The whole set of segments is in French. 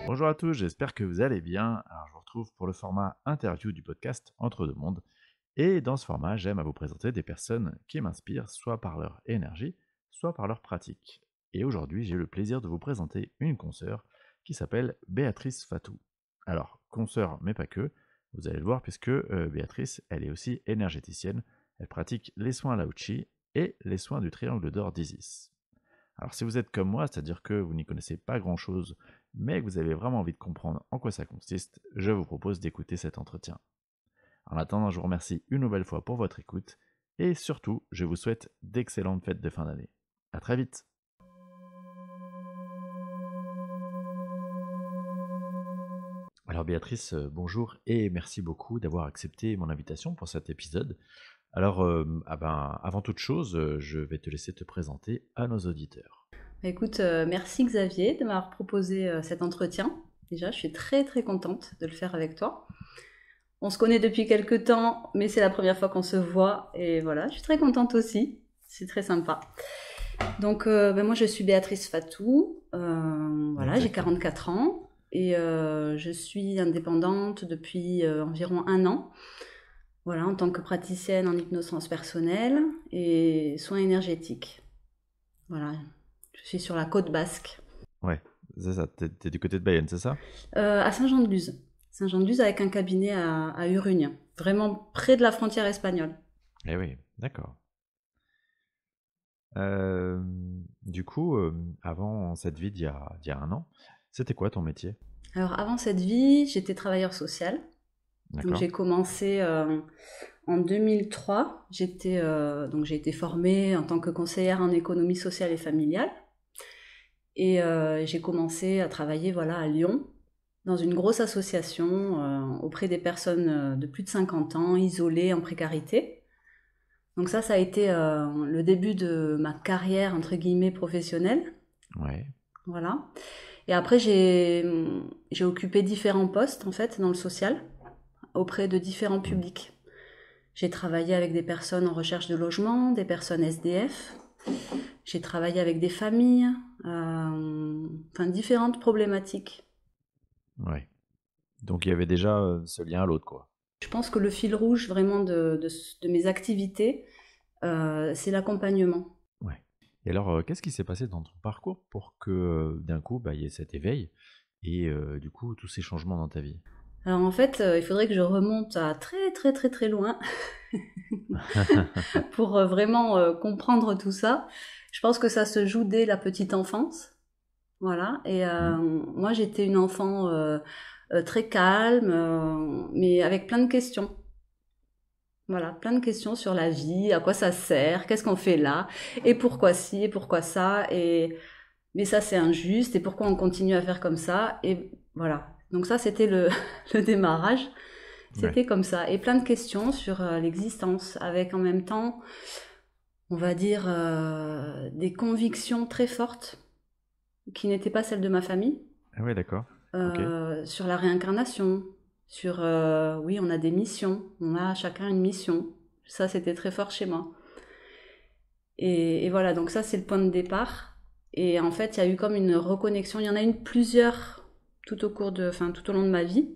Bonjour à tous, j'espère que vous allez bien. Alors, je vous retrouve pour le format interview du podcast Entre deux mondes. Et dans ce format, j'aime à vous présenter des personnes qui m'inspirent, soit par leur énergie, soit par leur pratique. Et aujourd'hui, j'ai le plaisir de vous présenter une consoeur qui s'appelle Béatrice Fatou. Alors, consoeur, mais pas que, vous allez le voir, puisque Béatrice, elle est aussi énergéticienne. Elle pratique les soins Lao Chi et les soins du triangle d'or d'Isis. Alors si vous êtes comme moi, c'est-à-dire que vous n'y connaissez pas grand-chose, mais que vous avez vraiment envie de comprendre en quoi ça consiste, je vous propose d'écouter cet entretien. En attendant, je vous remercie une nouvelle fois pour votre écoute, et surtout, je vous souhaite d'excellentes fêtes de fin d'année. A très vite. Alors Béatrice, bonjour et merci beaucoup d'avoir accepté mon invitation pour cet épisode. Alors, avant toute chose, je vais te laisser te présenter à nos auditeurs. Écoute, merci Xavier de m'avoir proposé cet entretien. Déjà, je suis très très contente de le faire avec toi. On se connaît depuis quelques temps, mais c'est la première fois qu'on se voit. Et voilà, je suis très contente aussi. C'est très sympa. Donc, moi, je suis Béatrice Fatou. Voilà, j'ai 44 ans. Et je suis indépendante depuis environ 1 an. Voilà, en tant que praticienne en hypnose transpersonnelle et soins énergétiques. Voilà, je suis sur la côte basque. Ouais, c'est ça, t'es du côté de Bayonne, c'est ça? À Saint-Jean-de-Luz. Saint-Jean-de-Luz avec un cabinet à Urugne, vraiment près de la frontière espagnole. Eh oui, d'accord. Euh, du coup, avant cette vie d'il y a 1 an, c'était quoi ton métier? Alors avant cette vie, j'étais travailleur social. Donc D'accord. j'ai commencé en 2003. J'ai été formée en tant que conseillère en économie sociale et familiale. Et j'ai commencé à travailler voilà, à Lyon, dans une grosse association auprès des personnes de plus de 50 ans, isolées, en précarité. Donc ça a été le début de ma carrière, entre guillemets, professionnelle. Ouais. Voilà. Et après, j'ai occupé différents postes, en fait, dans le social, auprès de différents Mm. publics. J'ai travaillé avec des personnes en recherche de logement, des personnes SDF. J'ai travaillé avec des familles, enfin différentes problématiques. Ouais. Donc il y avait déjà ce lien à l'autre, quoi. Je pense que le fil rouge vraiment de mes activités, c'est l'accompagnement. Ouais. Et alors, qu'est-ce qui s'est passé dans ton parcours pour que d'un coup, bah, il y ait cet éveil et du coup, tous ces changements dans ta vie? Alors en fait, il faudrait que je remonte à très très très très loin pour vraiment comprendre tout ça. Je pense que ça se joue dès la petite enfance. Voilà. Et Mm. moi, j'étais une enfant très calme, mais avec plein de questions. Voilà, plein de questions sur la vie, à quoi ça sert, qu'est-ce qu'on fait là, et pourquoi ci, et pourquoi ça, et mais ça c'est injuste, et pourquoi on continue à faire comme ça, et voilà. Donc ça c'était le démarrage, Ouais. c'était comme ça, et plein de questions sur l'existence, avec en même temps, on va dire, des convictions très fortes qui n'étaient pas celles de ma famille, Ah ouais, d'accord. Ok. sur la réincarnation, sur oui, on a des missions, on a chacun une mission. Ça, c'était très fort chez moi. Et voilà, donc ça, c'est le point de départ. Et en fait, il y a eu comme une reconnexion. Il y en a eu plusieurs tout au long de ma vie.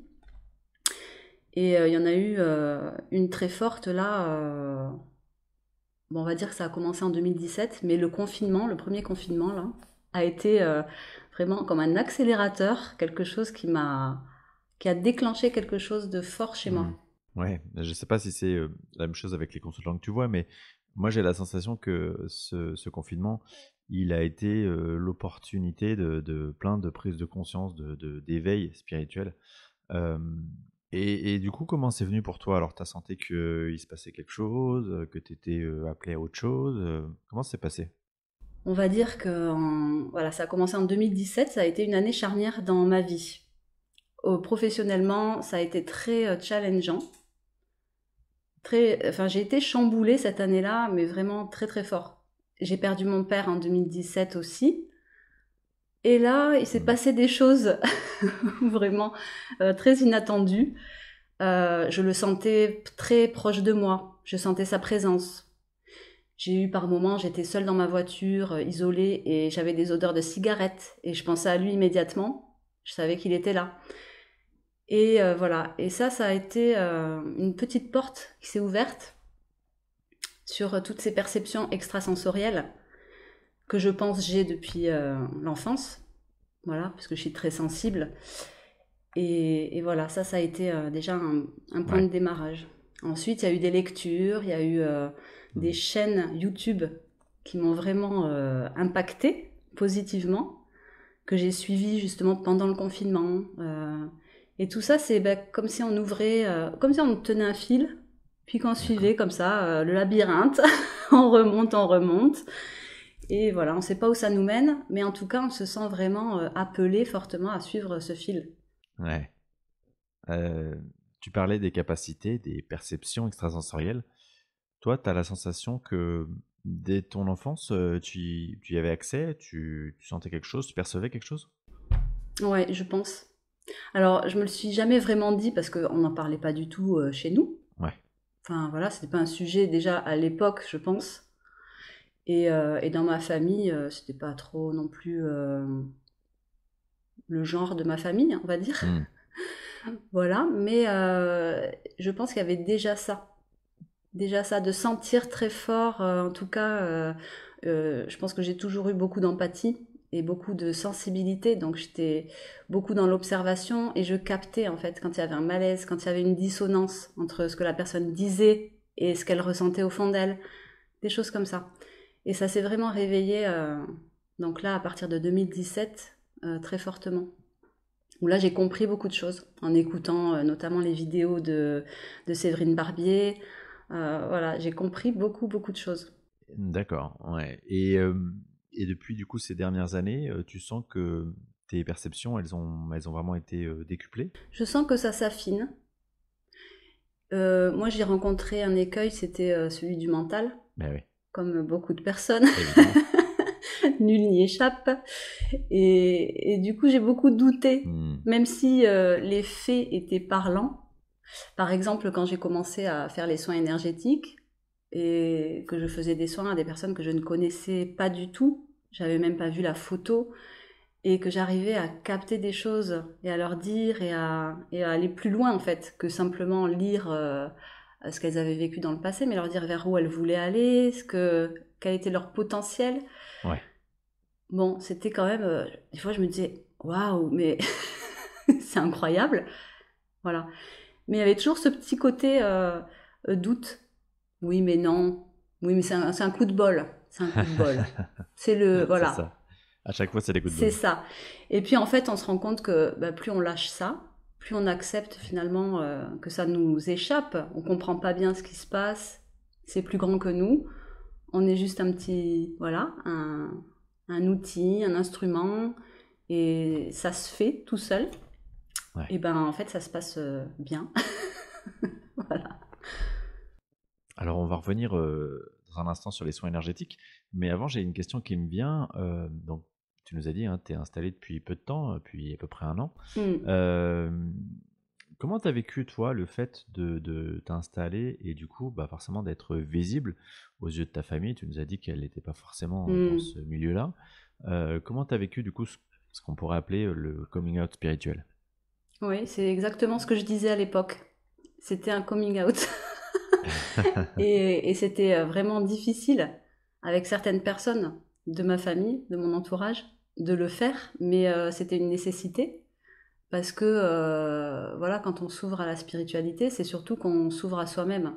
Et il y en a eu une très forte là. Bon, on va dire que ça a commencé en 2017, mais le confinement, le premier confinement là, a été vraiment comme un accélérateur, quelque chose qui a déclenché quelque chose de fort chez moi. Mm. Ouais, je sais pas si c'est la même chose avec les consultants que tu vois, mais moi j'ai la sensation que ce confinement, il a été l'opportunité de plein de prises de conscience, d'éveil spirituel. Euh, et du coup, comment c'est venu pour toi? Alors, t'as senti qu'il se passait quelque chose, que t'étais appelé à autre chose? Comment ça s'est passé? On va dire que voilà, ça a commencé en 2017, ça a été une année charnière dans ma vie. Professionnellement, ça a été très challengeant. Enfin, j'ai été chamboulée cette année-là, mais vraiment très très fort. J'ai perdu mon père en 2017 aussi. Et là, il s'est Mm. passé des choses vraiment très inattendues. Je le sentais très proche de moi. Je sentais sa présence. J'ai eu par moments, j'étais seule dans ma voiture, isolée, et j'avais des odeurs de cigarettes. Et je pensais à lui immédiatement. Je savais qu'il était là. Et voilà. Et ça a été une petite porte qui s'est ouverte sur toutes ces perceptions extrasensorielles que je pense j'ai depuis l'enfance. Voilà, parce que je suis très sensible. Et voilà, ça a été déjà un point de Ouais. démarrage. Ensuite, il y a eu des lectures, il y a eu des Mm. chaînes YouTube qui m'ont vraiment impactée positivement, que j'ai suivies justement pendant le confinement. Et tout ça, c'est comme si on ouvrait, comme si on tenait un fil, puis qu'on D'accord. suivait comme ça le labyrinthe. On remonte, on remonte. Et voilà, on ne sait pas où ça nous mène, mais en tout cas, on se sent vraiment appelé fortement à suivre ce fil. Ouais. Euh, Tu parlais des capacités, des perceptions extrasensorielles. Toi, tu as la sensation que dès ton enfance, tu y avais accès, tu sentais quelque chose, tu percevais quelque chose? Ouais, je pense. Alors, je me le suis jamais vraiment dit parce qu'on n'en parlait pas du tout chez nous. Ouais. Enfin, voilà, c'était pas un sujet déjà à l'époque, je pense. Et dans ma famille, c'était pas trop non plus le genre de ma famille, on va dire. Mm. Voilà, mais je pense qu'il y avait déjà ça. Déjà ça, de sentir très fort, en tout cas, je pense que j'ai toujours eu beaucoup d'empathie et beaucoup de sensibilité, donc j'étais beaucoup dans l'observation et je captais en fait quand il y avait un malaise, quand il y avait une dissonance entre ce que la personne disait et ce qu'elle ressentait au fond d'elle, des choses comme ça. Et ça s'est vraiment réveillé, donc là, à partir de 2017, très fortement. Où là, j'ai compris beaucoup de choses en écoutant notamment les vidéos de Séverine Barbier. Voilà, j'ai compris beaucoup, beaucoup de choses. D'accord, ouais. Et depuis, du coup, ces dernières années, tu sens que tes perceptions, elles ont vraiment été décuplées? Je sens que ça s'affine. Moi, j'ai rencontré un écueil, c'était celui du mental, Ben oui, comme beaucoup de personnes. évidemment. Nul n'y échappe. Et du coup, j'ai beaucoup douté, Hmm. même si les faits étaient parlants. Par exemple, quand j'ai commencé à faire les soins énergétiques et que je faisais des soins à des personnes que je ne connaissais pas du tout, j'avais même pas vu la photo, et que j'arrivais à capter des choses et à leur dire et à aller plus loin en fait que simplement lire ce qu'elles avaient vécu dans le passé, mais leur dire vers où elles voulaient aller, quel était leur potentiel. Ouais. Bon, c'était quand même, des fois je me disais, waouh, mais c'est incroyable, voilà. Mais il y avait toujours ce petit côté doute. Oui, mais non. Oui, mais c'est un coup de bol. C'est un coup de bol. C'est C'est voilà, ça. À chaque fois, c'est des coups de c'est bol. ça. Et puis en fait, on se rend compte que bah, plus on lâche ça, plus on accepte finalement que ça nous échappe. On comprend pas bien ce qui se passe. C'est plus grand que nous. On est juste un petit, voilà, un outil, un instrument, et ça se fait tout seul. Ouais. Et ben en fait, ça se passe bien. Voilà. Alors, on va revenir dans un instant sur les soins énergétiques, mais avant, j'ai une question qui me vient. Donc, tu nous as dit, hein, tu es installé depuis peu de temps, depuis à peu près un an. Mm. Euh, Comment tu as vécu, toi, le fait de t'installer et du coup, bah, forcément d'être visible aux yeux de ta famille? Tu nous as dit qu'elle n'était pas forcément dans Mm. ce milieu-là. Comment tu as vécu, du coup, ce qu'on pourrait appeler le coming out spirituel? Oui, c'est exactement ce que je disais à l'époque. C'était un coming out. Et c'était vraiment difficile avec certaines personnes de ma famille, de mon entourage, de le faire, mais c'était une nécessité parce que voilà, quand on s'ouvre à la spiritualité, c'est surtout qu'on s'ouvre à soi-même.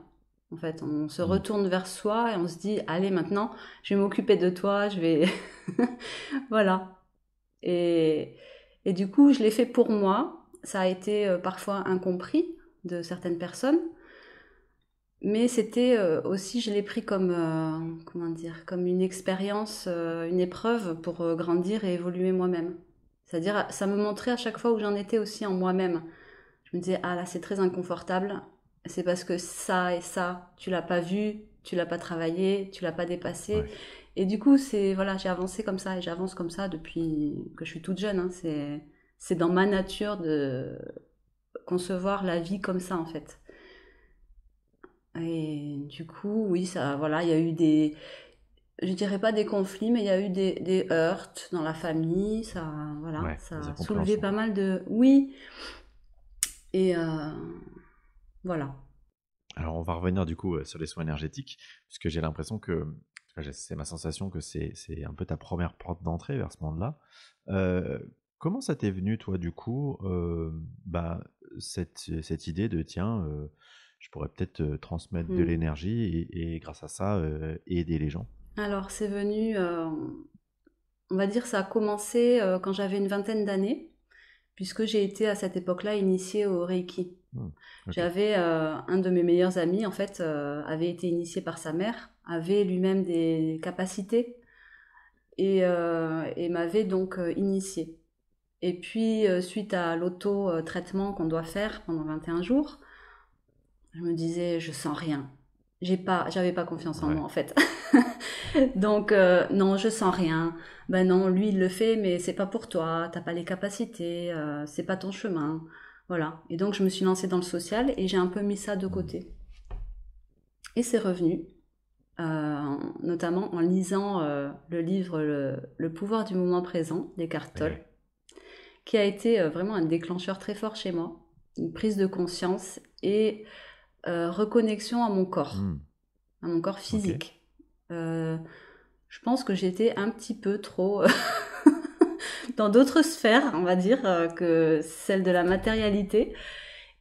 En fait, on se Mm. retourne vers soi et on se dit, allez, maintenant, je vais m'occuper de toi, je vais, voilà. Et, et du coup, je l'ai fait pour moi. Ça a été parfois incompris de certaines personnes, mais c'était aussi, je l'ai pris comme, comment dire, comme une expérience, une épreuve pour grandir et évoluer moi-même. C'est-à-dire, ça me montrait à chaque fois où j'en étais aussi en moi-même. Je me disais, ah là, c'est très inconfortable. C'est parce que ça et ça, tu l'as pas vu, tu l'as pas travaillé, tu l'as pas dépassé. Ouais. Et du coup, c'est, voilà, j'ai avancé comme ça et j'avance comme ça depuis que je suis toute jeune, hein. C'est dans ma nature de concevoir la vie comme ça, en fait. Et du coup, oui, ça, voilà, il y a eu je dirais pas des conflits, mais il y a eu des heurts dans la famille, ça, voilà, Ouais, des ça a soulevé incompréhensions. pas mal de... Oui, et voilà. Alors, on va revenir du coup sur les soins énergétiques, puisque j'ai l'impression que, en tout cas, c'est ma sensation que c'est un peu ta première porte d'entrée vers ce monde-là. Euh, Comment ça t'est venu, toi, du coup, bah, cette idée de, tiens, je pourrais peut-être transmettre de Hmm. l'énergie et grâce à ça, aider les gens? Alors, c'est venu, on va dire, ça a commencé quand j'avais une vingtaine d'années, puisque j'ai été à cette époque-là initiée au Reiki. Hmm, ok, J'avais un de mes meilleurs amis, en fait, avait été initié par sa mère, avait lui-même des capacités et m'avait donc initié. Et puis, suite à l'auto-traitement qu'on doit faire pendant 21 jours, je me disais, je sens rien. J'avais pas confiance en moi, ouais. en fait. Donc, non, je sens rien. Ben non, lui, il le fait, mais c'est pas pour toi. T'as pas les capacités, c'est pas ton chemin. Voilà. Et donc, je me suis lancée dans le social et j'ai un peu mis ça de Hmm, côté. Et c'est revenu, notamment en lisant le livre Le pouvoir du moment présent d'Eckhart eh Tolle, ouais. qui a été vraiment un déclencheur très fort chez moi, une prise de conscience et reconnexion Hmm, à mon corps ok. physique. Euh, je pense que j'étais un petit peu trop dans d'autres sphères, on va dire, que celle de la matérialité.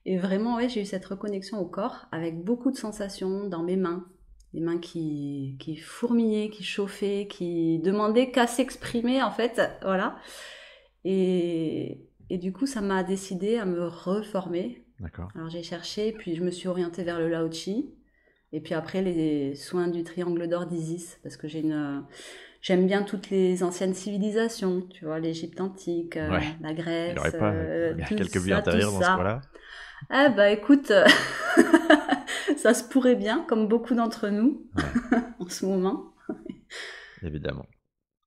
Et vraiment, ouais, j'ai eu cette reconnexion au corps avec beaucoup de sensations dans mes mains. Des mains qui fourmillaient, qui chauffaient, qui demandaient qu'à s'exprimer, en fait. Voilà. Et du coup, ça m'a décidé à me reformer. D'accord. Alors j'ai cherché, puis je me suis orientée vers le Lao Chi. Et puis après, les soins du triangle d'or d'Isis, parce que j'aime bien toutes les anciennes civilisations, tu vois, l'Égypte antique, Ouais. la Il n'y Grèce, aurait pas tout quelques vies ça, tout intérieures dans ce ça. coin-là? Ah bah écoute, ça se pourrait bien, comme beaucoup d'entre nous Ouais, en ce moment. évidemment.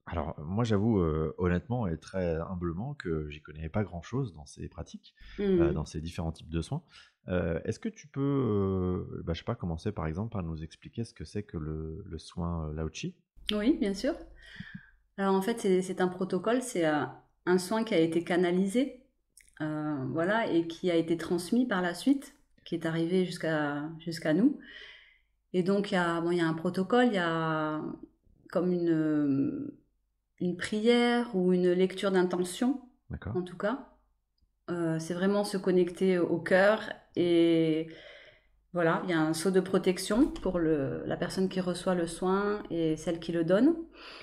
Alors, moi, j'avoue, honnêtement et très humblement que j'y connais pas grand-chose dans ces pratiques, dans Hmm. ces différents types de soins. Est-ce que tu peux, bah, je sais pas, commencer par exemple par nous expliquer ce que c'est que le soin, Lao Chi? Oui, bien sûr. Alors en fait, c'est un protocole, c'est un soin qui a été canalisé, voilà, et qui a été transmis par la suite, qui est arrivé jusqu'à nous. Et donc il y a un protocole, il y a comme une prière ou une lecture d'intention, D'accord. en tout cas. C'est vraiment se connecter au cœur et voilà, il y a un saut de protection pour la personne qui reçoit le soin et celle qui le donne.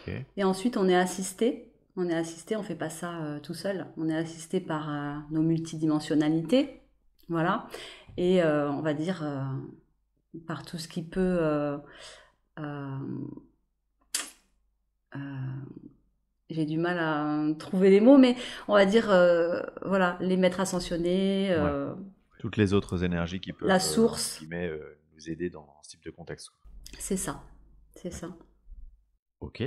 OK. Et ensuite, on est assisté. On est assisté, on fait pas ça tout seul. On est assisté par nos multidimensionnalités, voilà. Et on va dire par tout ce qui peut euh, euh, j'ai du mal à trouver les mots, mais on va dire, voilà, les maîtres ascensionnés, Ouais. Toutes les autres énergies qui la peuvent, entre source, guillemets, nous aider dans ce type de contexte, quoi. c'est ça, c'est ça. OK.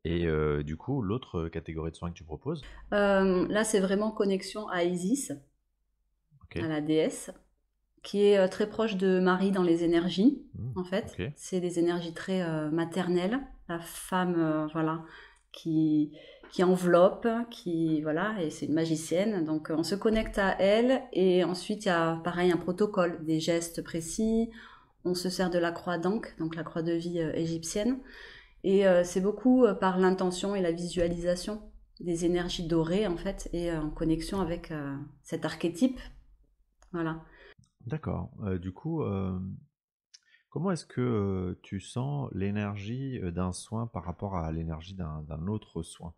Et du coup, l'autre catégorie de soins que tu proposes? Là, c'est vraiment connexion à Isis, à OK. la déesse, qui est très proche de Marie dans les énergies, Mmh. en fait. OK. C'est des énergies très maternelles, la femme, voilà, qui, qui enveloppe, qui, voilà, et c'est une magicienne. Donc, on se connecte à elle, et ensuite, il y a, pareil, un protocole, des gestes précis. On se sert de la croix d'Ankh, donc la croix de vie égyptienne. Et c'est beaucoup par l'intention et la visualisation des énergies dorées, en fait, et en connexion avec cet archétype. Voilà. D'accord. Du coup, comment est-ce que tu sens l'énergie d'un soin par rapport à l'énergie d'un autre soin?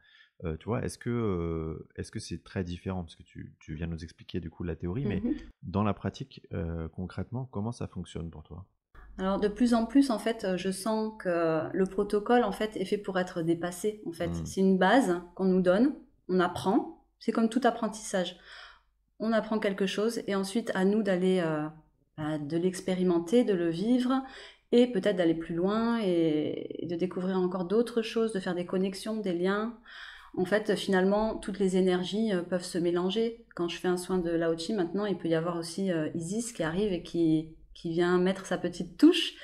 Tu vois, est-ce que c'est très différent? Parce que tu viens de nous expliquer du coup la théorie, mais Mhm. dans la pratique, concrètement, comment ça fonctionne pour toi? Alors de plus en plus, en fait, je sens que le protocole, en fait, est fait pour être dépassé. En fait, Hmm, c'est une base qu'on nous donne, on apprend. C'est comme tout apprentissage. On apprend quelque chose et ensuite à nous d'aller, de l'expérimenter, de le vivre et peut-être d'aller plus loin et de découvrir encore d'autres choses, de faire des connexions, des liens. En fait, finalement, toutes les énergies peuvent se mélanger. Quand je fais un soin de Lao Chi, maintenant, il peut y avoir aussi Isis qui arrive et qui vient mettre sa petite touche.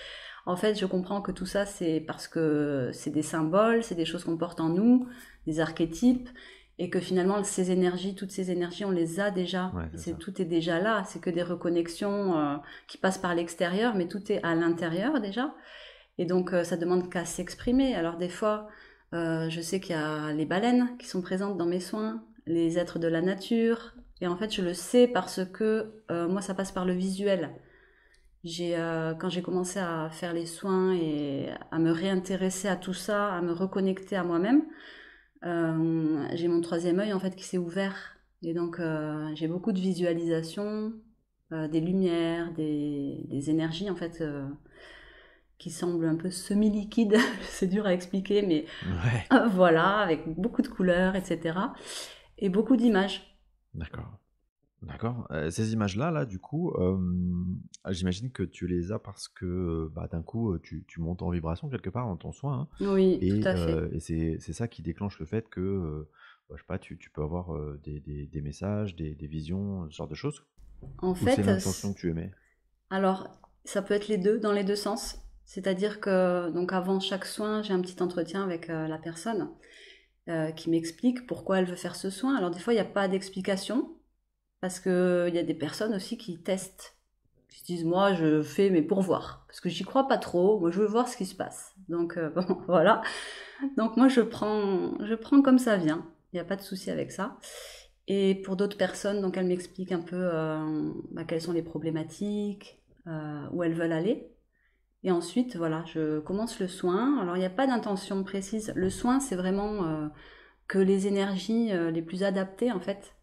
En fait, je comprends que tout ça, c'est parce que c'est des symboles, c'est des choses qu'on porte en nous, des archétypes, et que finalement, ces énergies, toutes ces énergies, on les a déjà. Ouais, c'est ça. Tout est déjà là. C'est que des reconnexions qui passent par l'extérieur, mais tout est à l'intérieur déjà. Et donc, ça demande qu'à s'exprimer. Alors, des fois, je sais qu'il y a les baleines qui sont présentes dans mes soins, les êtres de la nature. Et en fait, je le sais parce que moi, ça passe par le visuel. Quand j'ai commencé à faire les soins et à me réintéresser à tout ça, à me reconnecter à moi-même, j'ai mon troisième œil en fait qui s'est ouvert. Et donc, j'ai beaucoup de visualisation, des lumières, des énergies en fait qui semblent un peu semi-liquides. C'est dur à expliquer, mais Ouais, voilà, avec beaucoup de couleurs, etc. Et beaucoup d'images. d'accord. D'accord. Ces images-là, là, du coup, j'imagine que tu les as parce que, bah, d'un coup, tu montes en vibration quelque part dans ton soin, hein, Oui, tout à fait. et c'est ça qui déclenche le fait que, bah, je sais pas, tu peux avoir, des messages, des visions, ce genre de choses? En Ou c'est fait, l'intention que tu émets? alors, ça peut être les deux, dans les deux sens. C'est-à-dire que, donc avant chaque soin, j'ai un petit entretien avec la personne qui m'explique pourquoi elle veut faire ce soin. Alors des fois, il n'y a pas d'explication, parce qu'il y a des personnes aussi qui testent, qui se disent, moi, je fais, mais pour voir. Parce que j'y crois pas trop, moi, je veux voir ce qui se passe. Donc, bon, voilà. Donc moi, je prends comme ça vient. Il n'y a pas de souci avec ça. Et pour d'autres personnes, donc elles m'expliquent un peu quelles sont les problématiques, où elles veulent aller. Et ensuite, voilà, je commence le soin. Alors, il n'y a pas d'intention précise. Le soin, c'est vraiment que les énergies les plus adaptées, en fait,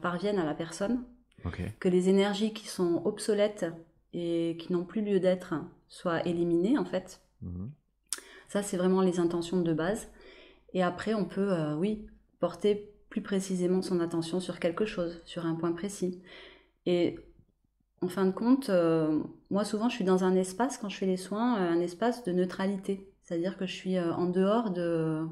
parviennent à la personne. OK. Que les énergies qui sont obsolètes et qui n'ont plus lieu d'être soient éliminées, en fait. Mmh. Ça, c'est vraiment les intentions de base. Et après, on peut, oui, porter plus précisément son attention sur quelque chose, sur un point précis. Et en fin de compte, moi souvent je suis dans un espace, quand je fais les soins, un espace de neutralité. C'est-à-dire que je suis en dehors de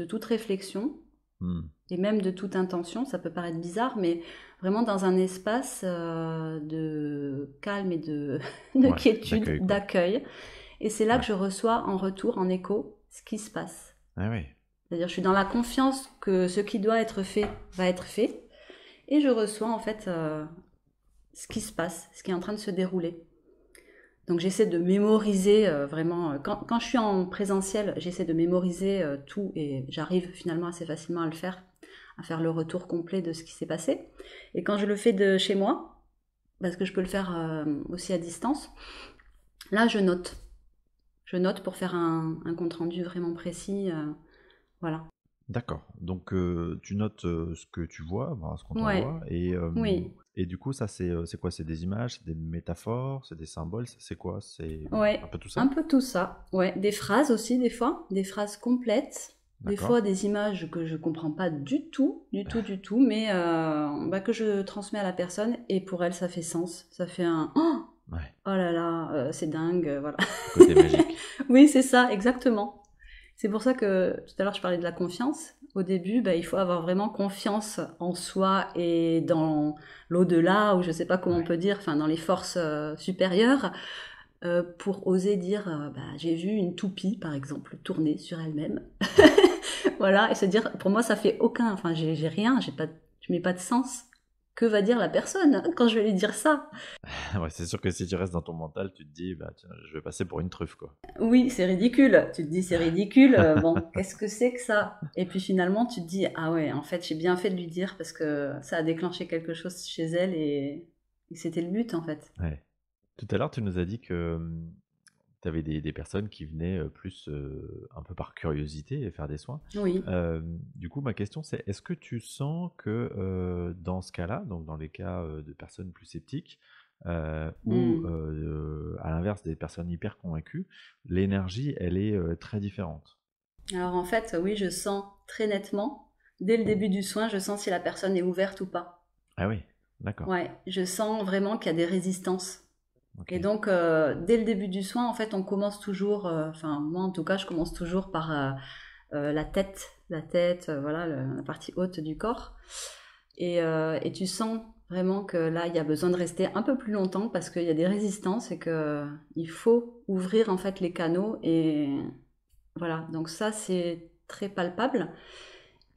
toute réflexion Mmh. et même de toute intention. Ça peut paraître bizarre, mais vraiment dans un espace de calme et de Ouais, quiétude, d'accueil, quoi. d'accueil. Et c'est là que Ouais. je reçois en retour, en écho, ce qui se passe. Ah oui. C'est-à-dire je suis dans la confiance que ce qui doit être fait va être fait. Et je reçois en fait ce qui se passe, ce qui est en train de se dérouler. Donc j'essaie de mémoriser vraiment, quand je suis en présentiel, j'essaie de mémoriser tout et j'arrive finalement assez facilement à le faire, à faire le retour complet de ce qui s'est passé. Et quand je le fais de chez moi, parce que je peux le faire aussi à distance, là je note. Je note pour faire un compte-rendu vraiment précis. Voilà. D'accord. Donc, tu notes, ce que tu vois, enfin, ce qu'on Ouais, t'envoie oui, et du coup, ça, c'est quoi? C'est des images, c'est des métaphores, c'est des symboles, c'est quoi? C'est ouais, un peu tout un ça? peu tout ça. Ouais, des phrases aussi des fois, des phrases complètes, des D'accord. fois des images que je comprends pas du tout, du tout, du tout, mais que je transmets à la personne et pour elle ça fait sens, ça fait un Ouais, oh là là, c'est dingue, voilà. le côté magique. Oui, c'est ça, exactement. C'est pour ça que tout à l'heure je parlais de la confiance. Au début, il faut avoir vraiment confiance en soi et dans l'au-delà, ou je sais pas comment on Ouais. peut dire, enfin dans les forces supérieures, pour oser dire j'ai vu une toupie, par exemple, tourner sur elle-même. Voilà, et se dire, pour moi, ça fait aucun, enfin, j'ai rien, je mets pas de sens. Que va dire la personne quand je vais lui dire ça? Ouais, c'est sûr que si tu restes dans ton mental, tu te dis: «Bah, tiens, je vais passer pour une truffe, quoi». Oui, c'est ridicule. Tu te dis, c'est ridicule. Bon, qu'est-ce que c'est que ça? Et puis finalement, tu te dis, ah ouais, en fait, j'ai bien fait de lui dire parce que ça a déclenché quelque chose chez elle et c'était le but, en fait. Ouais. Tout à l'heure, tu nous as dit que, tu avais des personnes qui venaient, plus, un peu par curiosité faire des soins. Oui. Du coup, ma question, c'est est-ce que tu sens que, dans ce cas-là, donc dans les cas, de personnes plus sceptiques, ou, Hmm. à l'inverse des personnes hyper convaincues, l'énergie, elle est, très différente? Alors en fait, oui, je sens très nettement, dès le début du soin, je sens si la personne est ouverte ou pas. Ah oui, d'accord, Ouais, je sens vraiment qu'il y a des résistances. Et OK. donc, dès le début du soin, en fait, on commence toujours, enfin, moi en tout cas, je commence toujours par la tête, voilà, la partie haute du corps. Et tu sens vraiment que là, il y a besoin de rester un peu plus longtemps parce qu'il y a des résistances et que il faut ouvrir en fait les canaux et voilà. Donc ça, c'est très palpable.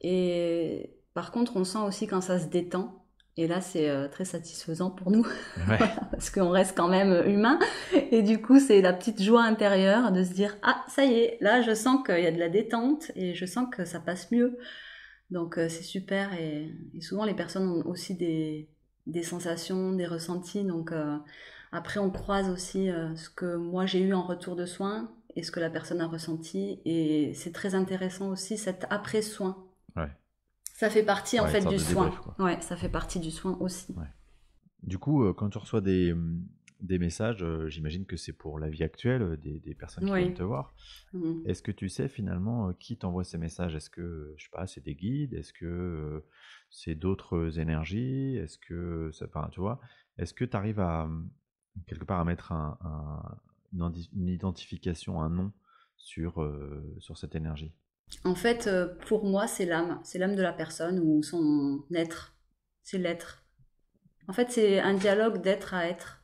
Et par contre, on sent aussi quand ça se détend. Et là, c'est très satisfaisant pour nous, Ouais, voilà, parce qu'on reste quand même humain. Et du coup, c'est la petite joie intérieure de se dire, ah, ça y est, là, je sens qu'il y a de la détente et je sens que ça passe mieux. Donc, c'est super. Et souvent, les personnes ont aussi des sensations, des ressentis. Donc, après, on croise aussi ce que moi j'ai eu en retour de soins et ce que la personne a ressenti. Et c'est très intéressant aussi cet après-soin. ouais, Ça fait partie en ouais, une fait sorte du de débrief, soin. quoi. Ouais, ça fait partie du soin aussi. Ouais. Du coup, quand tu reçois des messages, j'imagine que c'est pour la vie actuelle, des personnes qui viennent Oui. te voir. Mhm. Est-ce que tu sais finalement qui t'envoie ces messages? Est-ce que, je sais pas, c'est des guides? Est-ce que c'est d'autres énergies? Est-ce que, enfin, tu vois, est-ce que tu arrives à quelque part à mettre une identification, un nom sur cette énergie? En fait, pour moi, c'est l'âme de la personne ou son être, c'est l'être. En fait, c'est un dialogue d'être à être.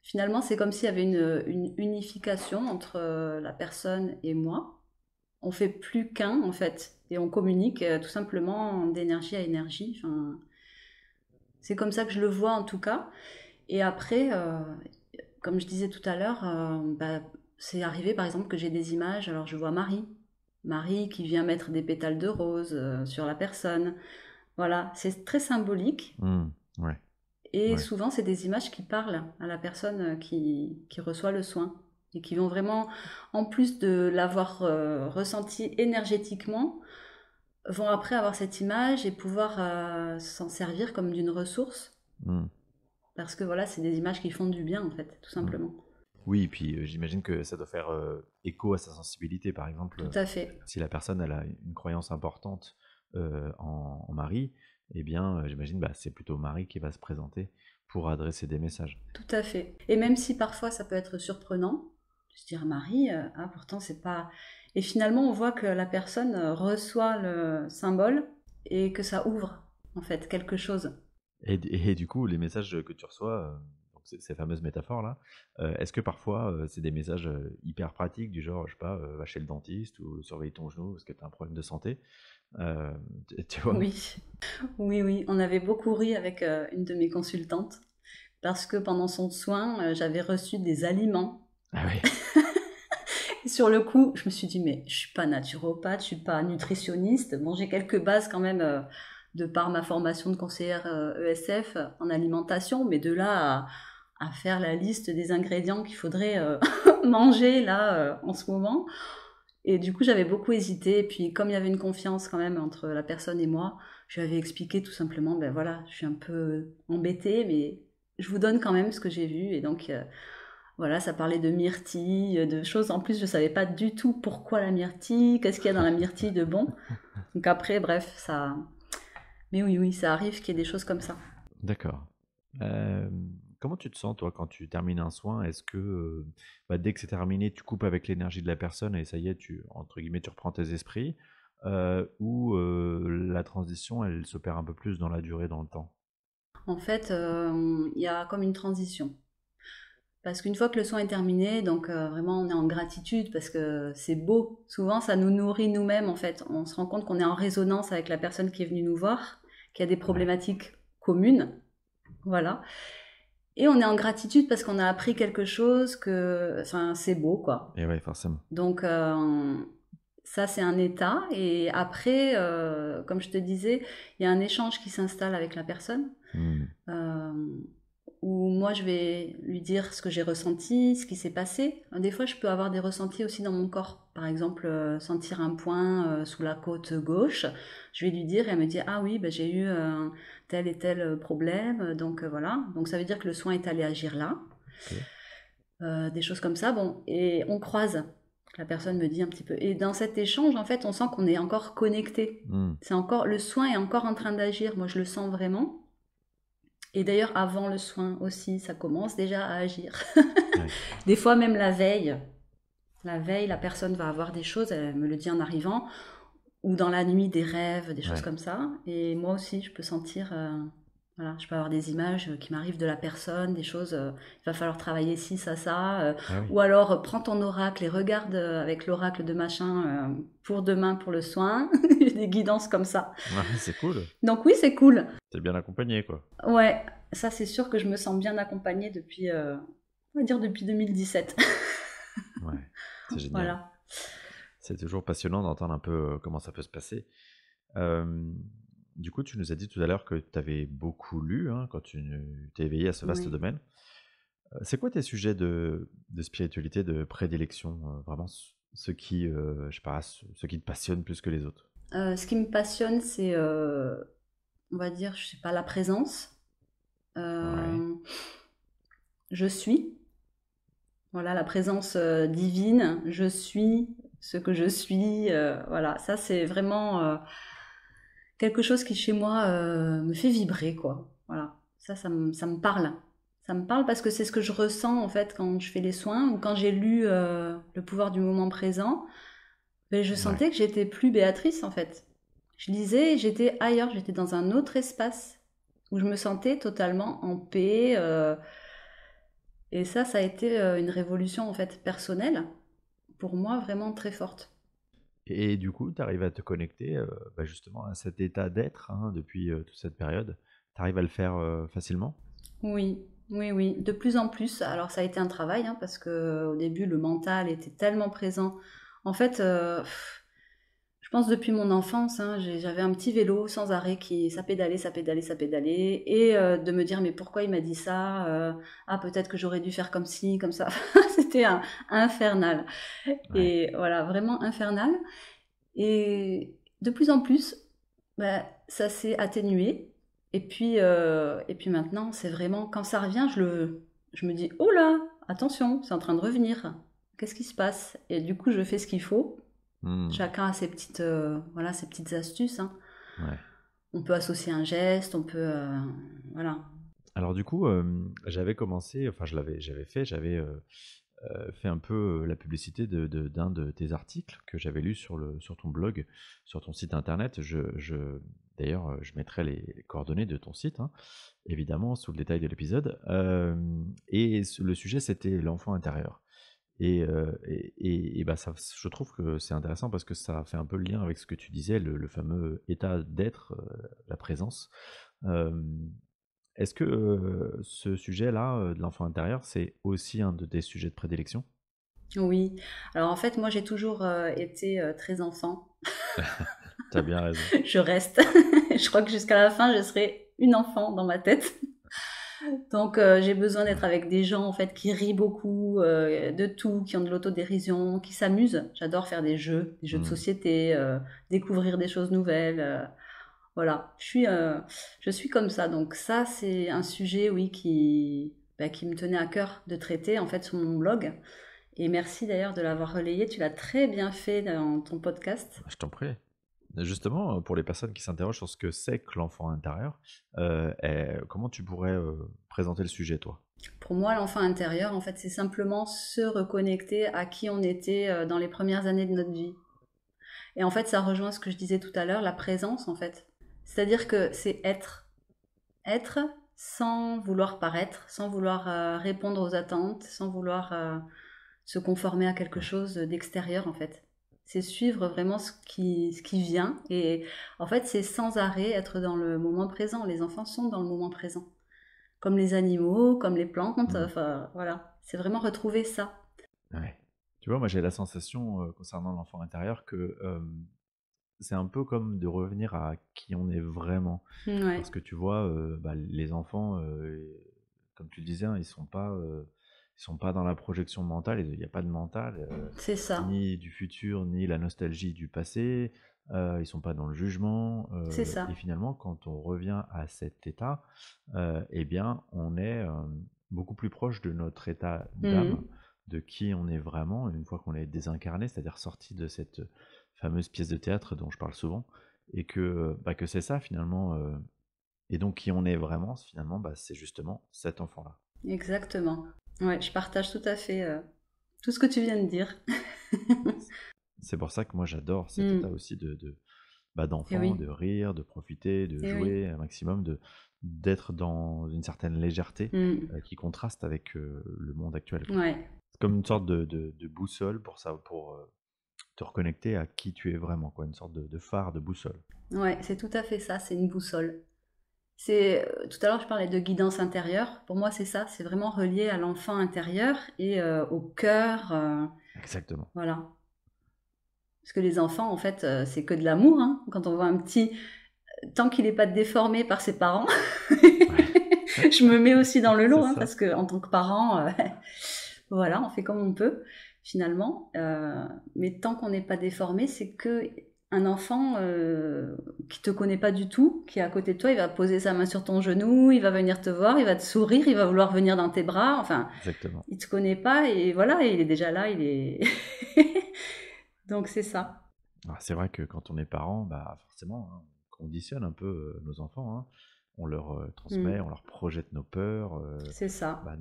Finalement, c'est comme s'il y avait une unification entre la personne et moi. On fait plus qu'un en fait, et on communique tout simplement d'énergie à énergie. Enfin, c'est comme ça que je le vois en tout cas. Et après, comme je disais tout à l'heure, bah, c'est arrivé par exemple que j'ai des images. Alors je vois Marie, Marie qui vient mettre des pétales de rose sur la personne. Voilà, c'est très symbolique. Hmm, ouais, Et ouais. souvent, c'est des images qui parlent à la personne qui reçoit le soin et qui vont vraiment, en plus de l'avoir ressenti énergétiquement, vont après avoir cette image et pouvoir s'en servir comme d'une ressource. Hmm, Parce que voilà, c'est des images qui font du bien, en fait, tout hmm. simplement. Oui, et puis j'imagine que ça doit faire écho à sa sensibilité. Par exemple, Tout à fait. si la personne elle a une croyance importante en Marie, eh bien, j'imagine c'est plutôt Marie qui va se présenter pour adresser des messages. Tout à fait. Et même si parfois ça peut être surprenant, de se dire Marie, ah pourtant c'est pas. Et finalement, on voit que la personne reçoit le symbole et que ça ouvre, en fait, quelque chose. Et du coup, les messages que tu reçois, donc ces fameuses métaphores-là, est-ce que parfois c'est des messages hyper pratiques du genre, je sais pas, va chez le dentiste ou surveille ton genou parce que tu as un problème de santé, euh, tu vois? Oui, oui, oui. On avait beaucoup ri avec une de mes consultantes parce que pendant son soin, j'avais reçu des aliments. Ah oui, Et sur le coup, je me suis dit, mais je suis pas naturopathe, je suis pas nutritionniste. Bon, j'ai quelques bases quand même de par ma formation de conseillère ESF en alimentation, mais de là à faire la liste des ingrédients qu'il faudrait manger là en ce moment. Et du coup, j'avais beaucoup hésité. Et puis, comme il y avait une confiance quand même entre la personne et moi, je lui avais expliqué tout simplement, ben voilà, je suis un peu embêtée, mais je vous donne quand même ce que j'ai vu. Et donc, voilà, ça parlait de myrtille, de choses. En plus, je savais pas du tout pourquoi la myrtille, qu'est-ce qu'il y a dans la myrtille de bon. Donc après, bref, ça. Mais oui, oui, ça arrive qu'il y ait des choses comme ça. d'accord. Euh, Comment tu te sens, toi, quand tu termines un soin? Est-ce que dès que c'est terminé, tu coupes avec l'énergie de la personne et ça y est, entre guillemets, tu reprends tes esprits, ou la transition, elle s'opère un peu plus dans la durée, dans le temps? En fait, il y a comme une transition. Parce qu'une fois que le soin est terminé, donc vraiment on est en gratitude parce que c'est beau. Souvent ça nous nourrit nous-mêmes en fait. On se rend compte qu'on est en résonance avec la personne qui est venue nous voir, qui a des Ouais. problématiques communes. Voilà. Et on est en gratitude parce qu'on a appris quelque chose que, enfin, c'est beau quoi. Et ouais, forcément. Donc ça c'est un état. Et après, comme je te disais, il y a un échange qui s'installe avec la personne. Hmm. Euh, où moi je vais lui dire ce que j'ai ressenti, ce qui s'est passé. Des fois, je peux avoir des ressentis aussi dans mon corps. Par exemple, sentir un point sous la côte gauche. Je vais lui dire et elle me dit ah oui, ben, j'ai eu tel et tel problème. Donc voilà. Donc ça veut dire que le soin est allé agir là. Ok. Des choses comme ça. Bon, et on croise. La personne me dit un petit peu. Et dans cet échange, en fait, on sent qu'on est encore connecté. Hmm. C'est encore le soin est encore en train d'agir. Moi, je le sens vraiment. Et d'ailleurs, avant le soin aussi, ça commence déjà à agir. Ouais. Des fois, même la veille, la personne va avoir des choses, elle me le dit en arrivant, ou dans la nuit, des rêves, des choses Ouais. comme ça. Et moi aussi, je peux sentir Voilà, je peux avoir des images qui m'arrivent de la personne, des choses, il va falloir travailler ci, ça, Ah oui, ou alors prends ton oracle et regarde avec l'oracle de machin pour demain, pour le soin. J'ai des guidances comme ça. ouais, c'est cool. Donc oui, c'est cool. T'es bien accompagné, quoi. Ouais, ça c'est sûr que je me sens bien accompagnée depuis, on va dire depuis 2017. Ouais, c'est génial. Voilà. C'est toujours passionnant d'entendre un peu comment ça peut se passer. Euh, du coup, tu nous as dit tout à l'heure que tu avais beaucoup lu hein, quand tu t'es éveillé à ce vaste Oui. domaine. C'est quoi tes sujets de spiritualité, de prédilection, vraiment ceux qui, je sais pas, ceux qui te passionnent plus que les autres? Ce qui me passionne, c'est, on va dire, je sais pas, la présence. Ouais, Euh, je suis. Voilà, la présence divine, je suis ce que je suis. Voilà, ça c'est vraiment quelque chose qui chez moi me fait vibrer, quoi. Voilà, ça me parle. Ça me parle parce que c'est ce que je ressens en fait quand je fais les soins ou quand j'ai lu Le pouvoir du moment présent. Ben, je ouais. sentais que j'étais plus Béatrice en fait. Je lisais, j'étais ailleurs, j'étais dans un autre espace où je me sentais totalement en paix. Et ça a été une révolution en fait personnelle pour moi vraiment très forte. Et du coup, tu arrives à te connecter bah, justement à cet état d'être hein, depuis toute cette période. Tu arrives à le faire facilement? Oui, oui, oui, de plus en plus. Alors ça a été un travail hein, parce que au début le mental était tellement présent. En fait, je pense depuis mon enfance, hein, j'avais un petit vélo sans arrêt qui ça pédalait, ça pédalait, ça pédalait, et de me dire mais pourquoi il m'a dit ça ah peut-être que j'aurais dû faire comme ci, comme ça. C'était infernal. Ouais. Et voilà, vraiment infernal. Et de plus en plus, bah, ça s'est atténué. Et puis maintenant, c'est vraiment, quand ça revient, je me dis, oh là, attention, c'est en train de revenir. Qu'est-ce qui se passe? Et du coup, je fais ce qu'il faut. Hmm, Chacun a ses petites, voilà, ses petites astuces, hein. ouais. On peut associer un geste, on peut, voilà. Alors du coup, j'avais commencé, enfin j'avais fait, fait un peu la publicité d'un de tes articles que j'avais lu sur ton blog, sur ton site internet. D'ailleurs, je mettrai les coordonnées de ton site, hein, évidemment, sous le détail de l'épisode. Et le sujet, c'était l'enfant intérieur. Et bah ça, je trouve que c'est intéressant parce que ça fait un peu le lien avec ce que tu disais, le fameux état d'être, la présence. Euh, Est-ce que ce sujet-là, de l'enfant intérieur, c'est aussi un de tes sujets de prédilection? Oui. Alors en fait, moi, j'ai toujours été très enfant. T'as bien raison. Je reste. Je crois que jusqu'à la fin, je serai une enfant dans ma tête. Donc j'ai besoin d'être Ouais. avec des gens en fait qui rient beaucoup de tout, qui ont de l'autodérision, qui s'amusent. J'adore faire des jeux de Hmm. société, découvrir des choses nouvelles. Voilà, je suis comme ça. Donc ça c'est un sujet oui qui me tenait à cœur de traiter en fait sur mon blog. Et merci d'ailleurs de l'avoir relayé. Tu l'as très bien fait dans ton podcast. Je t'en prie. Justement, pour les personnes qui s'interrogent sur ce que c'est que l'enfant intérieur, comment tu pourrais présenter le sujet, toi? Pour moi, l'enfant intérieur, en fait, c'est simplement se reconnecter à qui on était dans les premières années de notre vie. Et en fait, ça rejoint ce que je disais tout à l'heure, la présence, en fait. C'est-à-dire que c'est être. Être sans vouloir paraître, sans vouloir répondre aux attentes, sans vouloir se conformer à quelque Ouais. chose d'extérieur, en fait. C'est suivre vraiment ce qui vient. Et en fait, c'est sans arrêt être dans le moment présent. Les enfants sont dans le moment présent. Comme les animaux, comme les plantes, Hmm. enfin voilà. C'est vraiment retrouver ça. Ouais. Tu vois, moi j'ai la sensation concernant l'enfant intérieur que c'est un peu comme de revenir à qui on est vraiment. Ouais, Parce que tu vois, bah, les enfants, comme tu le disais, hein, ils sont pas dans la projection mentale, il n'y a pas de mental, c'est ça. ni du futur, ni la nostalgie du passé, ils sont pas dans le jugement, C'est et ça. finalement, quand on revient à cet état, eh bien, on est beaucoup plus proche de notre état d'âme, Mhm. de qui on est vraiment, une fois qu'on est désincarné, c'est-à-dire sorti de cette fameuse pièce de théâtre dont je parle souvent, et bah, que c'est ça finalement, et donc qui on est vraiment, finalement, bah, c'est justement cet enfant-là. Exactement. Ouais, je partage tout à fait tout ce que tu viens de dire. C'est pour ça que moi j'adore cet état Mm. aussi bah, Et d'enfant, oui, de rire, de profiter, de et oui. jouer un maximum, d'être dans une certaine légèreté Mm. qui contraste avec le monde actuel, quoi. Ouais. C'est comme une sorte de boussole pour ça, pour te reconnecter à qui tu es vraiment, quoi, une sorte de phare, de boussole. Ouais, c'est tout à fait ça, c'est une boussole. C'est tout à l'heure je parlais de guidance intérieure. Pour moi, c'est ça, c'est vraiment relié à l'enfant intérieur et au cœur, Exactement. voilà. Parce que les enfants, en fait, c'est que de l'amour, hein. Quand on voit un petit, tant qu'il n'est pas déformé par ses parents, Ouais, je me mets aussi dans le c'est lot, hein, ça. parce que en tant que parent, voilà, on fait comme on peut finalement. Mais tant qu'on n'est pas déformé, c'est que un enfant qui te connaît pas du tout, qui est à côté de toi, il va poser sa main sur ton genou, il va venir te voir, il va te sourire, il va vouloir venir dans tes bras. Enfin, Exactement. il te connaît pas et voilà, il est déjà là, il est. Donc c'est ça. Alors, c'est vrai que quand on est parent, bah, forcément, hein, on conditionne un peu nos enfants, hein. On leur transmet, Mm. on leur projette nos peurs. C'est ça. Bah,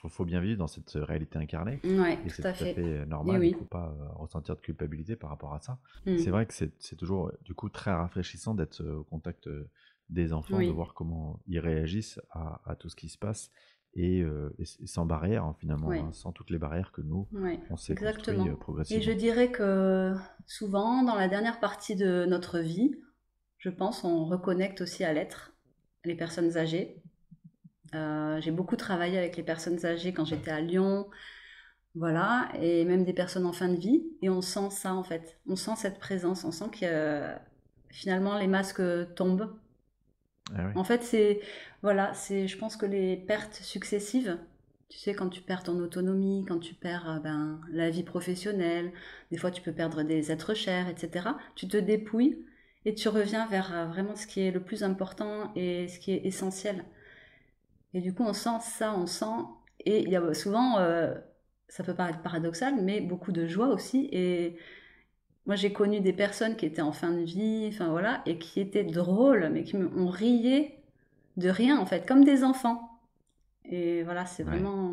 faut bien vivre dans cette réalité incarnée. Ouais, Et tout c'est à tout à fait. fait Et normal. Il ne oui. faut pas ressentir de culpabilité par rapport à ça. C'est Mm. vrai que c'est toujours du coup très rafraîchissant d'être au contact des enfants, de Oui. voir comment ils réagissent à tout ce qui se passe et sans barrière, hein, finalement, Oui. hein, sans toutes les barrières que nous, Oui. on s'est construit Exactement. Et je progressivement. dirais que souvent, dans la dernière partie de notre vie, je pense, on reconnecte aussi à l'être, les personnes âgées. J'ai beaucoup travaillé avec les personnes âgées quand j'étais à Lyon, voilà, et même des personnes en fin de vie, et on sent ça en fait. On sent cette présence, on sent que finalement les masques tombent. Ah oui, En fait, c'est, voilà, c'est, je pense que les pertes successives, tu sais, quand tu perds ton autonomie, quand tu perds ben, la vie professionnelle, des fois tu peux perdre des êtres chers, etc. Tu te dépouilles et tu reviens vers vraiment ce qui est le plus important et ce qui est essentiel. Et du coup, on sent ça, on sent, et il y a souvent, ça peut paraître paradoxal, mais beaucoup de joie aussi. Et moi, j'ai connu des personnes qui étaient en fin de vie, enfin voilà, et qui étaient drôles, mais on riait de rien en fait, comme des enfants. Et voilà, c'est ouais. vraiment.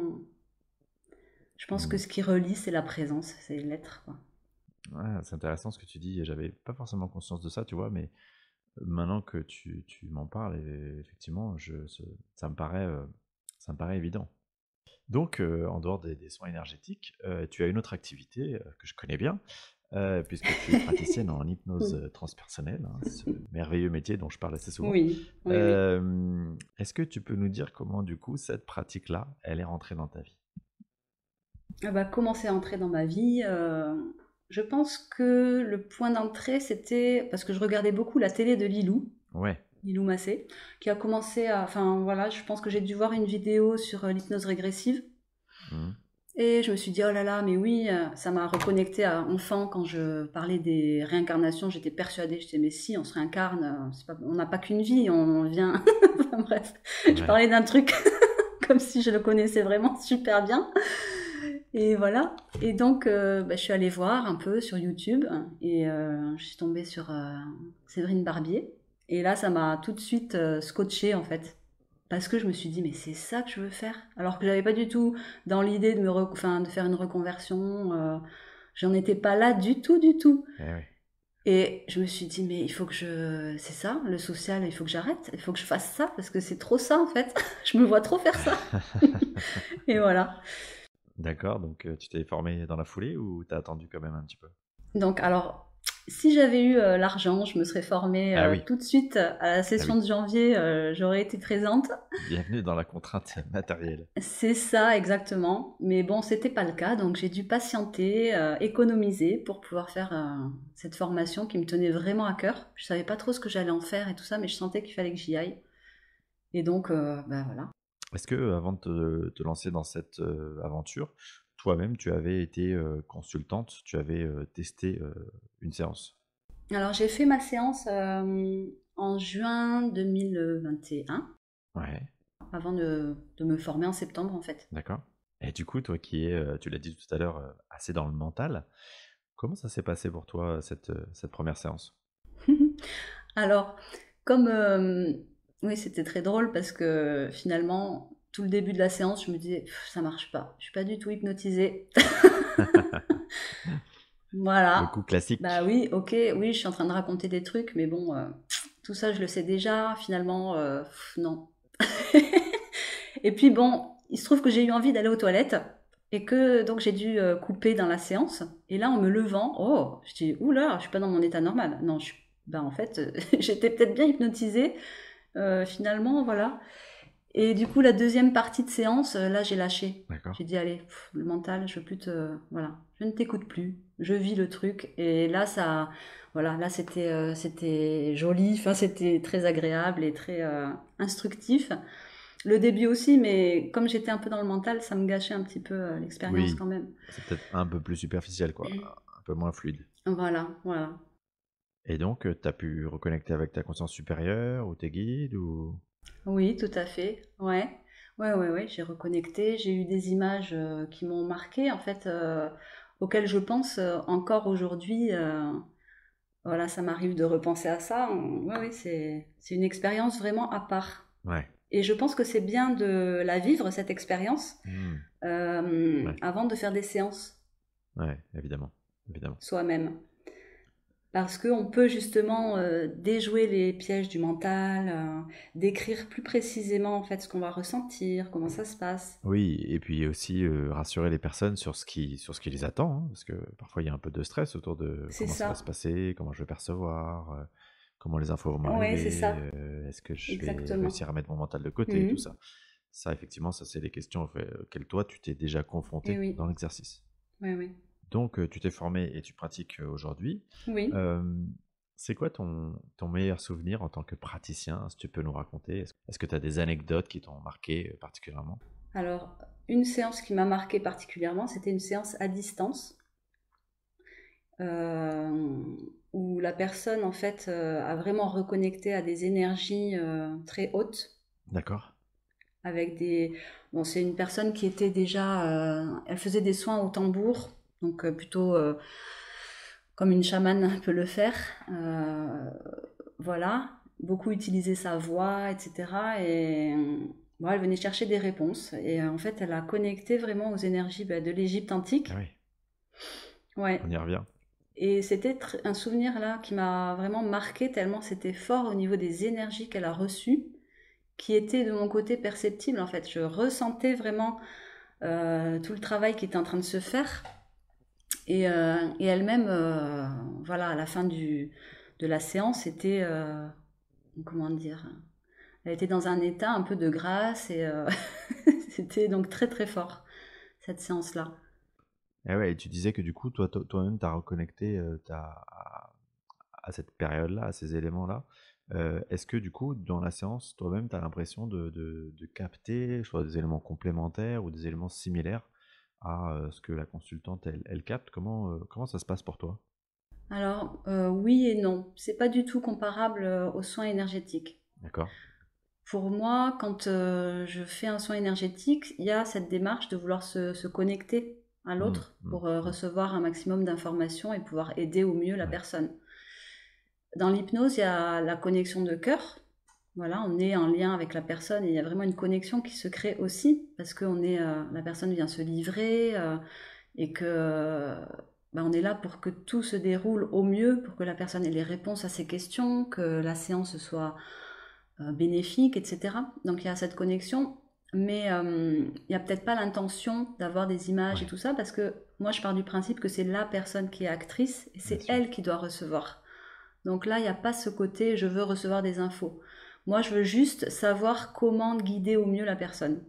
Je pense que Mm. ce qui relie, c'est la présence, c'est l'être, quoi. Ouais, c'est intéressant ce que tu dis. J'avais pas forcément conscience de ça, tu vois, mais maintenant que tu m'en parles, effectivement, ça me paraît évident. Donc, en dehors des soins énergétiques, tu as une autre activité que je connais bien, puisque tu es praticienne en hypnose Oui, transpersonnelle, hein, ce merveilleux métier dont je parle assez souvent. oui, oui, oui. Est-ce que tu peux nous dire comment, du coup, cette pratique-là, elle est rentrée dans ta vie? Ah bah, comment c'est entré dans ma vie je pense que le point d'entrée, c'était parce que je regardais beaucoup la télé de Lilou, Ouais. Lilou Massé, qui a commencé à. Enfin voilà, je pense que j'ai dû voir une vidéo sur l'hypnose régressive. Mhm. Et je me suis dit, oh là là, mais oui, ça m'a reconnecté à enfant quand je parlais des réincarnations. J'étais persuadée, je disais, mais si, on se réincarne, on n'a pas qu'une vie, on vient. Enfin, bref, je Ouais. parlais d'un truc comme si je le connaissais vraiment super bien. Et voilà. Et donc, bah, je suis allée voir un peu sur YouTube et je suis tombée sur Séverine Barbier. Et là, ça m'a tout de suite scotché en fait. Parce que je me suis dit, mais c'est ça que je veux faire. Alors que j'avais pas du tout dans l'idée enfin, de faire une reconversion. J'en étais pas là du tout, du tout. Eh oui. Et je me suis dit, mais il faut que je. C'est ça, le social, il faut que j'arrête. Il faut que je fasse ça parce que c'est trop ça en fait. Je me vois trop faire ça. Et voilà. D'accord, donc tu t'es formé dans la foulée ou t'as attendu quand même un petit peu? Donc, alors, si j'avais eu l'argent, je me serais formée Ah oui, tout de suite à la ah session oui. de janvier, j'aurais été présente. Bienvenue dans la contrainte matérielle. C'est ça, exactement. Mais bon, c'était pas le cas, donc j'ai dû patienter, économiser pour pouvoir faire cette formation qui me tenait vraiment à cœur. Je savais pas trop ce que j'allais en faire et tout ça, mais je sentais qu'il fallait que j'y aille. Et donc, ben voilà. Est-ce que avant de te lancer dans cette aventure, toi-même, tu avais été consultante, tu avais testé une séance? Alors, j'ai fait ma séance en juin 2021, Ouais, avant de me former en septembre en fait. d'accord. Et du coup, toi qui es, tu l'as dit tout à l'heure, assez dans le mental, comment ça s'est passé pour toi cette première séance? Alors, comme oui, c'était très drôle parce que finalement, tout le début de la séance, je me disais, ça marche pas, je suis pas du tout hypnotisée. Le Voilà. coup Bah classique. oui, ok, oui, je suis en train de raconter des trucs, mais bon, tout ça je le sais déjà, finalement, non. Et puis bon, il se trouve que j'ai eu envie d'aller aux toilettes et que donc j'ai dû couper dans la séance. Et là, en me levant, oh, je dis, oula, je suis pas dans mon état normal. Non, ben en fait, j'étais peut-être bien hypnotisée. Finalement, voilà. Et du coup, la deuxième partie de séance, là, j'ai lâché. D'accord. J'ai dit, allez, le mental, je veux plus te... Voilà, je ne t'écoute plus. Je vis le truc. Et là, ça... Voilà, là, c'était joli. Enfin, c'était très agréable et très instructif. Le début aussi, mais comme j'étais un peu dans le mental, ça me gâchait un petit peu l'expérience Oui, quand même. c'est peut-être un peu plus superficiel, quoi, un peu moins fluide. Voilà, voilà. Et donc, tu as pu reconnecter avec ta conscience supérieure ou tes guides ou... Oui, tout à fait. Ouais. Ouais, ouais, ouais. J'ai reconnecté. J'ai eu des images qui m'ont marqué, en fait, auxquelles je pense encore aujourd'hui. Voilà, ça m'arrive de repenser à ça. Ouais, oui, c'est une expérience vraiment à part. Ouais. Et je pense que c'est bien de la vivre, cette expérience, Hmm. Ouais, avant de faire des séances ouais, évidemment, évidemment. soi-même. Parce qu'on peut justement déjouer les pièges du mental, décrire plus précisément en fait ce qu'on va ressentir, comment ça se passe. Oui, et puis aussi rassurer les personnes sur ce qui les attend, hein, parce que parfois il y a un peu de stress autour de C'est comment ça va se ça. passer, comment je vais percevoir, comment les infos vont Ouais, c'est m'arriver, ça. est-ce que je vais Exactement. réussir à mettre mon mental de côté, tout Mhm. ça. Ça, effectivement, ça c'est des questions auxquelles toi tu t'es déjà Et confronté oui, dans l'exercice. oui, oui. Donc, tu t'es formé et tu pratiques aujourd'hui. Oui. Hem, c'est quoi ton meilleur souvenir en tant que praticien, si tu peux nous raconter? Est-ce que tu as des anecdotes qui t'ont marqué, particulièrement? Alors, une séance qui m'a marquée particulièrement, c'était une séance à distance, euh, où la personne en fait a vraiment reconnecté à des énergies très hautes D'accord. avec des... Bon, c'est une personne qui était déjà... elle faisait des soins au tambour, donc plutôt comme une chamane peut le faire. Voilà, beaucoup utiliser sa voix, etc. Et bon, elle venait chercher des réponses. Et en fait, elle a connecté vraiment aux énergies de l'Égypte Ah antique. oui, Ouais. on y revient. Et c'était un souvenir là qui m'a vraiment marqué tellement c'était fort au niveau des énergies qu'elle a reçues, qui étaient de mon côté perceptibles en fait. Je ressentais vraiment tout le travail qui était en train de se faire. Et elle-même, voilà, à la fin de la séance, c'était, comment dire, elle était dans un état un peu de grâce et c'était donc très très fort, cette séance-là. Et ouais, et tu disais que du coup, toi-même, tu as reconnecté, à cette période-là, à ces éléments-là. Est-ce que du coup, dans la séance, toi-même, tu as l'impression de capter soit des éléments complémentaires ou des éléments similaires à ce que la consultante, elle capte? Comment ça se passe pour toi? Alors, oui et non, c'est pas du tout comparable aux soins énergétiques. D'accord. Pour moi, quand je fais un soin énergétique, il y a cette démarche de vouloir se connecter à Mmh, l'autre mmh, pour mmh. recevoir un maximum d'informations et pouvoir aider au mieux la Ouais, personne. Dans l'hypnose, il y a la connexion de cœur. Voilà, on est en lien avec la personne et il y a vraiment une connexion qui se crée aussi parce que la personne vient se livrer et que on est là pour que tout se déroule au mieux, pour que la personne ait les réponses à ses questions, que la séance soit bénéfique, etc. Donc il y a cette connexion, mais il n'y a peut-être pas l'intention d'avoir des images et ouais, tout ça parce que moi je pars du principe que c'est la personne qui est actrice et bien c'est sûr. elle qui doit recevoir. Donc là, il n'y a pas ce côté je veux recevoir des infos. Moi, je veux juste savoir comment guider au mieux la personne.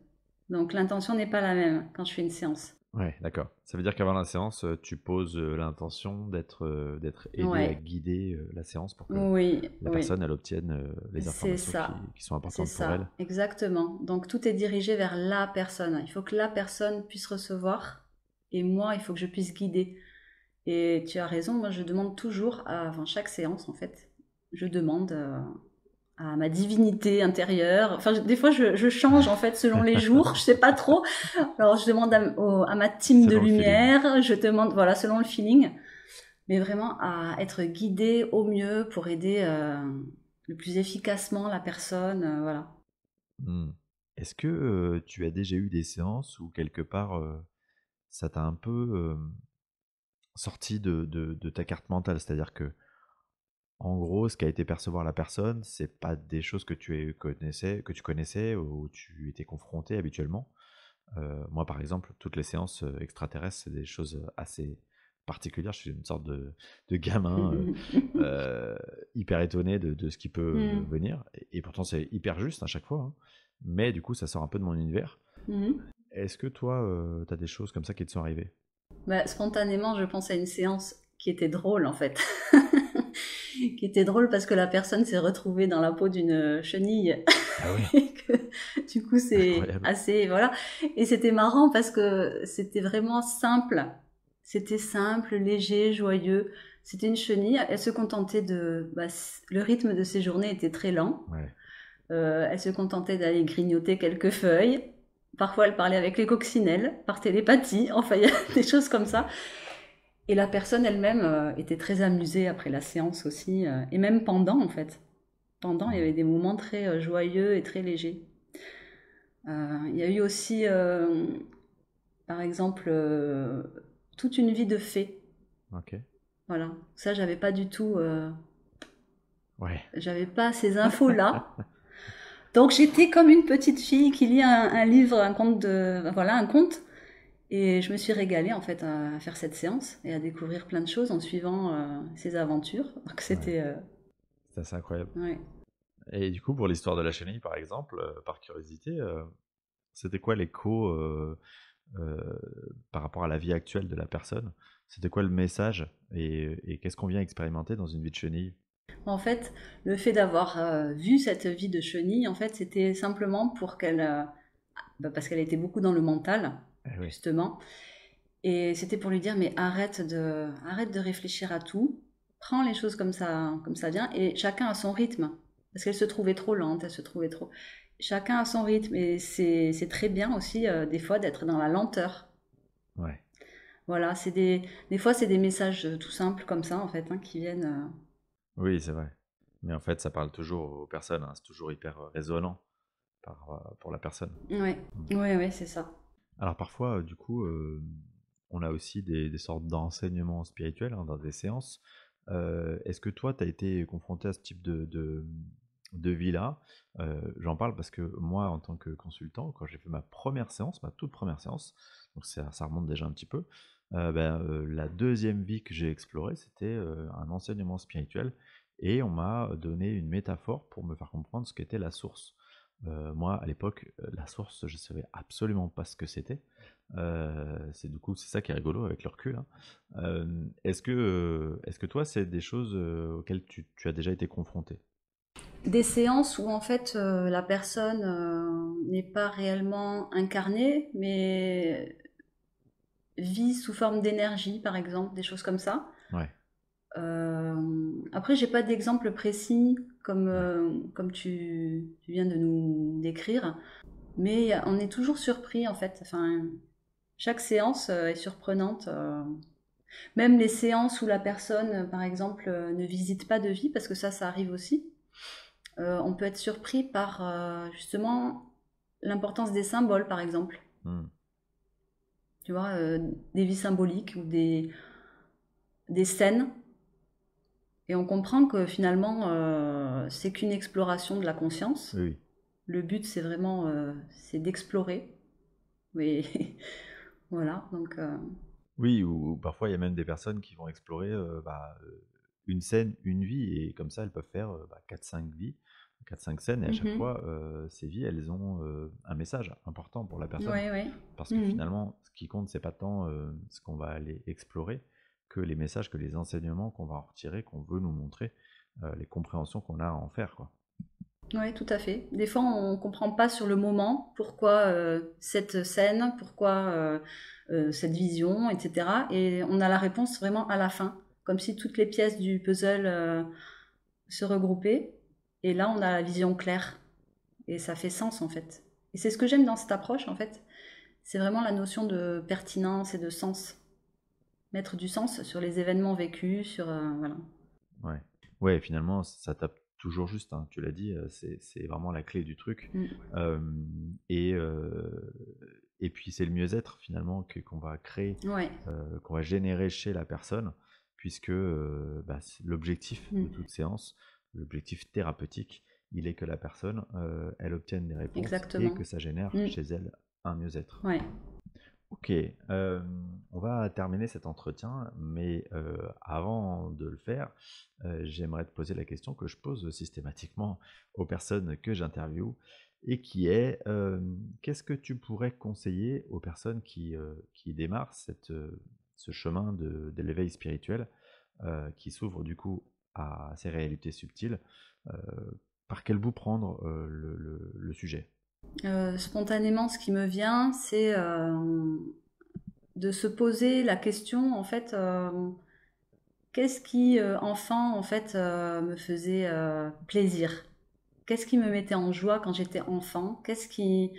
Donc l'intention n'est pas la même quand je fais une séance. Ouais, d'accord. Ça veut dire qu'avant la séance, tu poses l'intention d'être aidé à Ouais, guider la séance pour que oui, la oui, personne, elle obtienne les c'est informations ça. qui sont C'est importantes pour elle. ça, exactement. Donc tout est dirigé vers la personne. Il faut que la personne puisse recevoir et moi, il faut que je puisse guider. Et tu as raison, moi je demande toujours, avant chaque séance en fait, je demande à ma divinité intérieure. Enfin, des fois, je change en fait selon les jours. Je sais pas trop. Alors, je demande à ma team de Selon le feeling. lumière. Je demande, voilà, selon le feeling, mais vraiment à être guidée au mieux pour aider le plus efficacement la personne. Voilà. Hmm. Est-ce que tu as déjà eu des séances où quelque part ça t'a un peu sorti de ta carte mentale? C'est-à-dire que En gros, ce qu'a été percevoir la personne, c'est pas des choses que tu connaissais ou tu étais confronté habituellement. Moi, par exemple, toutes les séances extraterrestres, c'est des choses assez particulières. Je suis une sorte de gamin hyper étonné de ce qui peut Mhm. venir. Et pourtant, c'est hyper juste à chaque fois, hein. Mais du coup, ça sort un peu de mon univers. Mhm. Est-ce que toi, tu as des choses comme ça qui te sont arrivées? Bah, spontanément, je pense à une séance qui était drôle en fait. Qui était drôle parce que la personne s'est retrouvée dans la peau d'une chenille. Ah oui, Et que, du coup, c'est incroyable. assez. Voilà. Et c'était marrant parce que c'était vraiment simple. C'était simple, léger, joyeux. C'était une chenille. Elle se contentait de. Bah, le rythme de ses journées était très lent. Ouais. Elle se contentait d'aller grignoter quelques feuilles. Parfois, elle parlait avec les coccinelles, par télépathie. Enfin, il y a des choses comme ça. Et la personne elle-même était très amusée après la séance aussi, et même pendant en fait. Pendant, il y Mm. avait des moments très joyeux et très légers. Il y a eu aussi, par exemple, toute une vie de fée. Ok. Voilà, ça j'avais pas du tout, Ouais. j'avais pas ces infos-là. Donc j'étais comme une petite fille qui lit un livre, un conte voilà, un conte. Et je me suis régalée en fait à faire cette séance et à découvrir plein de choses en suivant ses aventures. Donc Ouais. c'était, C'est assez incroyable. ouais. Et du coup, pour l'histoire de la chenille, par exemple, par curiosité, c'était quoi l'écho par rapport à la vie actuelle de la personne? C'était quoi le message et qu'est-ce qu'on vient expérimenter dans une vie de chenille? En fait, le fait d'avoir vu cette vie de chenille, en fait, c'était simplement pour qu'elle, parce qu'elle était beaucoup dans le mental, Eh oui, justement, et c'était pour lui dire, mais arrête de réfléchir à tout, prends les choses comme ça vient, et chacun a son rythme, parce qu'elle se trouvait trop lente, elle se trouvait trop. Chacun a son rythme, et c'est très bien aussi, des fois, d'être dans la lenteur. ouais. Voilà, des fois, c'est des messages tout simples comme ça, en fait, hein, qui viennent. Oui, c'est vrai. Mais en fait, ça parle toujours aux personnes, hein, c'est toujours hyper résonnant pour la personne. Ouais, Mm. ouais, ouais, c'est ça. Alors parfois, du coup, on a aussi des sortes d'enseignements spirituels hein, dans des séances. Est-ce que toi, tu as été confronté à ce type de vie-là? J'en parle parce que moi, en tant que consultant, quand j'ai fait ma première séance, ma toute première séance, donc ça remonte déjà un petit peu, la deuxième vie que j'ai explorée, c'était un enseignement spirituel et on m'a donné une métaphore pour me faire comprendre ce qu'était la source. Moi, à l'époque, la source, je savais absolument pas ce que c'était. C'est ça qui est rigolo avec le recul, hein. Est-ce que toi, c'est des choses auxquelles tu as déjà été confronté? Des séances où en fait la personne n'est pas réellement incarnée, mais vit sous forme d'énergie, par exemple, des choses comme ça. Ouais, Après, j'ai pas d'exemple précis ouais. comme tu viens de nous décrire, mais on est toujours surpris en fait. Enfin, chaque séance est surprenante. Même les séances où la personne, par exemple, ne visite pas de vie, parce que ça arrive aussi. On peut être surpris par justement l'importance des symboles, par exemple. Hmm. Tu vois, des vies symboliques ou des scènes. Et on comprend que finalement, c'est qu'une exploration de la conscience. Oui, oui. Le but, c'est vraiment c'est d'explorer. Mais voilà, donc Oui, ou parfois il y a même des personnes qui vont explorer une scène, une vie, et comme ça elles peuvent faire 4-5 vies, 4-5 scènes, et à chaque mhm. fois ces vies elles ont un message important pour la personne. Ouais, ouais. Parce que Mhm. finalement, ce qui compte, c'est pas tant ce qu'on va aller explorer que les messages, que les enseignements qu'on va en retirer, qu'on veut nous montrer, les compréhensions qu'on a à en faire, quoi. Ouais, tout à fait. Des fois, on comprend pas sur le moment pourquoi cette scène, pourquoi cette vision, etc. Et on a la réponse vraiment à la fin, comme si toutes les pièces du puzzle se regroupaient. Et là, on a la vision claire. Et ça fait sens, en fait. Et c'est ce que j'aime dans cette approche, en fait. C'est vraiment la notion de pertinence et de sens. Mettre du sens sur les événements vécus, sur... voilà. Ouais. Ouais, finalement, ça tape toujours juste, hein, tu l'as dit, c'est vraiment la clé du truc. Mm. Euh, et puis, c'est le mieux-être, finalement, qu'on va créer, Ouais. qu'on va générer chez la personne, puisque l'objectif de Mm. toute séance, l'objectif thérapeutique, il est que la personne, elle obtienne des réponses et Exactement. que ça génère Mm. chez elle un mieux-être. Ouais. Ok, on va terminer cet entretien, mais avant de le faire, j'aimerais te poser la question que je pose systématiquement aux personnes que j'interviewe et qui est qu'est-ce que tu pourrais conseiller aux personnes qui démarrent ce chemin de l'éveil spirituel, qui s'ouvrent du coup à ces réalités subtiles, euh, par quel bout prendre le sujet? Spontanément, ce qui me vient, c'est de se poser la question, en fait, qu'est-ce qui, enfant, en fait, me faisait plaisir? Qu'est-ce qui me mettait en joie quand j'étais enfant? Qu'est-ce qui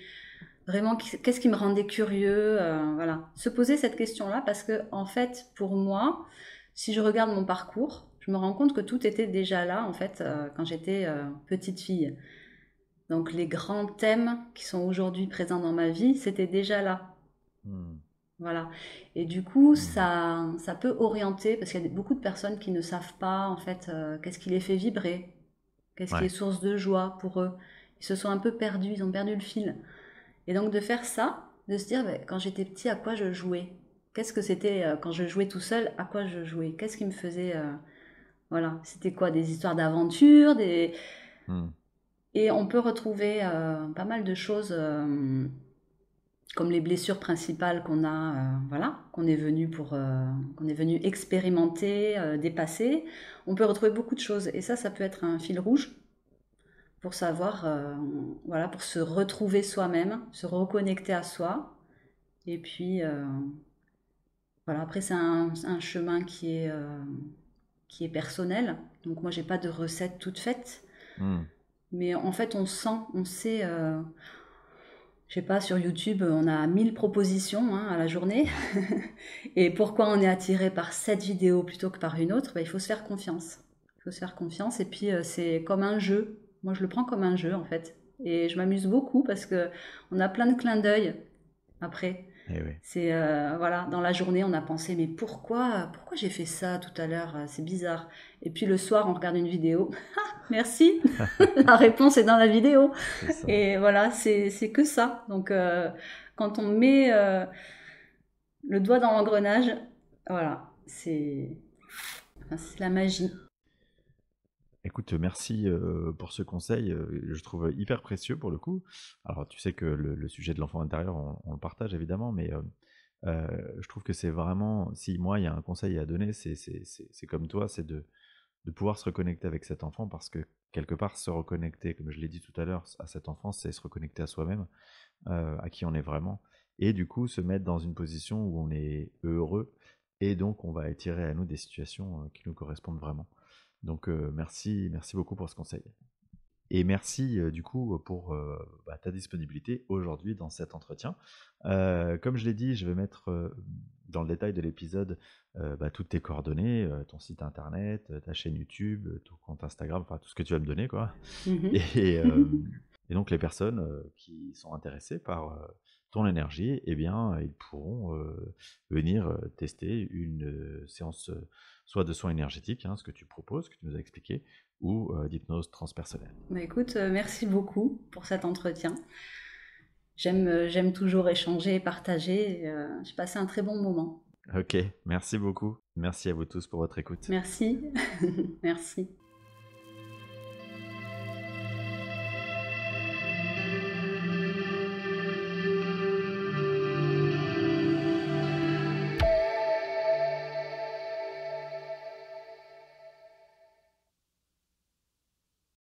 me rendait curieux? Voilà. Se poser cette question-là parce que, en fait, pour moi, si je regarde mon parcours, je me rends compte que tout était déjà là, en fait, quand j'étais petite fille. Donc les grands thèmes qui sont aujourd'hui présents dans ma vie, c'était déjà là. Hmm. Voilà. Et du coup, Hmm. ça peut orienter, parce qu'il y a beaucoup de personnes qui ne savent pas, en fait, qu'est-ce qui les fait vibrer, qu'est-ce qui est Ouais. source de joie pour eux. Ils se sont un peu perdus, ils ont perdu le fil. Et donc de faire ça, de se dire, ben, quand j'étais petit, à quoi je jouais? Qu'est-ce que c'était quand je jouais tout seul? À quoi je jouais? Qu'est-ce qui me faisait... voilà, c'était quoi? Des histoires d'aventure, des... Hmm. Et on peut retrouver pas mal de choses comme les blessures principales qu'on a, voilà, qu'on est venu expérimenter, dépasser. On peut retrouver beaucoup de choses et ça peut être un fil rouge pour savoir, voilà, pour se retrouver soi-même, se reconnecter à soi. Et puis, voilà, après c'est un chemin qui est personnel. Donc moi j'ai pas de recette toute faite, Hmm. mais en fait on sent, on sait. Je sais pas, sur YouTube, on a 1000 propositions hein, à la journée. Et pourquoi on est attiré par cette vidéo plutôt que par une autre? Ben, il faut se faire confiance. Il faut se faire confiance. Et puis, c'est comme un jeu. Moi, je le prends comme un jeu, en fait. Et je m'amuse beaucoup parce que on a plein de clins d'œil après. Eh oui. C'est voilà, dans la journée, on a pensé mais pourquoi j'ai fait ça tout à l'heure? C'est bizarre. Et puis le soir, on regarde une vidéo. Merci. La réponse est dans la vidéo. C'est ça. Et voilà, c'est que ça. Donc quand on met le doigt dans l'engrenage, voilà, c'est la magie. Écoute, merci pour ce conseil, je trouve hyper précieux pour le coup. Alors, tu sais que le sujet de l'enfant intérieur, on le partage évidemment, mais je trouve que c'est vraiment, si moi il y a un conseil à donner, c'est comme toi, c'est de pouvoir se reconnecter avec cet enfant parce que quelque part, se reconnecter, comme je l'ai dit tout à l'heure, à cet enfant, c'est se reconnecter à soi-même, à qui on est vraiment, et du coup se mettre dans une position où on est heureux, et donc on va attirer à nous des situations qui nous correspondent vraiment. Donc merci beaucoup pour ce conseil. Et merci du coup pour ta disponibilité aujourd'hui dans cet entretien. Comme je l'ai dit, je vais mettre dans le détail de l'épisode toutes tes coordonnées, ton site internet, ta chaîne YouTube, ton compte Instagram, enfin tout ce que tu vas me donner, quoi. Et, euh, Mhm. et donc les personnes qui sont intéressées par ton énergie, eh bien, ils pourront venir tester une séance soit de soins énergétiques, hein, ce que tu proposes, que tu nous as expliqué, ou d'hypnose transpersonnelle. Bah écoute, merci beaucoup pour cet entretien. J'aime toujours échanger et partager. J'ai passé un très bon moment. Ok, merci beaucoup. Merci à vous tous pour votre écoute. Merci. Merci.